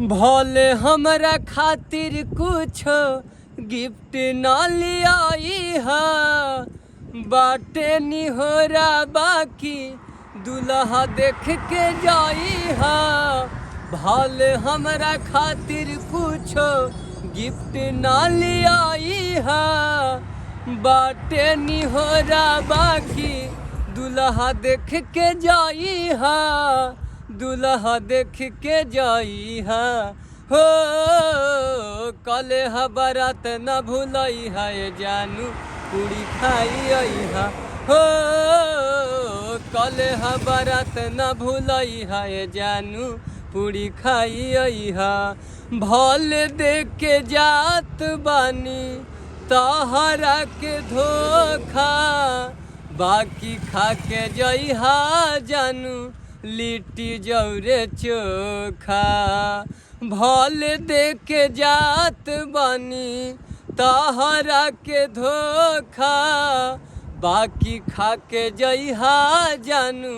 भले हमरा खातिर कुछो गिफ्ट न लियाई हा, बाटे निहोरा बाकी दुल्हा देख के जाई हा। भले हमरा खातिर कुछो गिफ्ट न लियाई हा, बाटे निहोरा बाकी दुल्हा देख के जाई हा, दुल्हा देख के जाई हा। हो कले हा बारात न भूलई हा, जानू पूरी खाई आई हा। हो कले हा बारात न भूलई हा, जानू पूरी खाई आई हा। भल देख के जात बानी तहरा के धोखा, बाकी खा के जई हा जानू लिट्टी जौरे चोखा। भल देख के जात बानी तहरा के धोखा, बाकी खा के जई हा जानू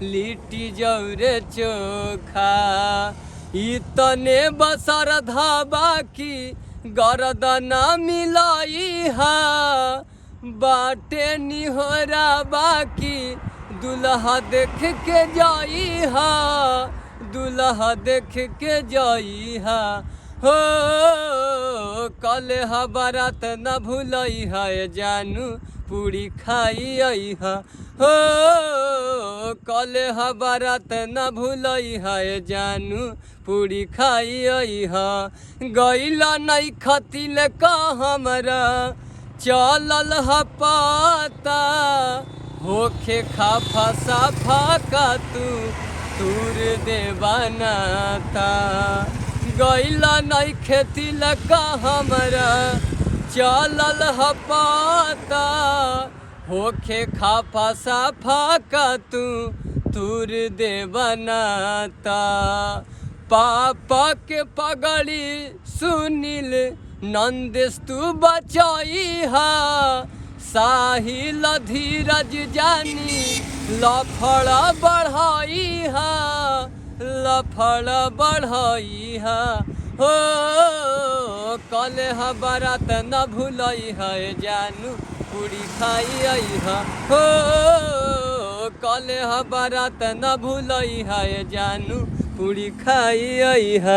लिट्टी जौरे चोखा। इतने बसर धा बाकी गर्दन मिलाई हा, बाटे निहोरा बाकी दुल्हा देख के जाई हा, दुल्हा देख के जाई हा। हो कले हा बारात न भूलई हा, जानू पूरी खाई आई हा। हो कले हा बारात न भूलई हा, जानू पूरी खाई आई हा। गईला नहीं खतिल का हमरा चलल हा पाता, होखे खाफा साफा का तूर दे बनाता। गईला नहीं खेती लगा हमरा चलल हा पाता, होखे खाफा साफा का तूर दे बनाता। पापा के पगड़ी सुनील नंदेश तू बचाई हा, साहिल धीरज जानी लफड़ा बढ़ाई हा, लफड़ा बढ़ाई हा। हो कले हा बारात न भूलई हा, जानू पूरी खाई आई हा। हो कले हा बारात न भूलई हा, जानू पूरी खाई आई हा।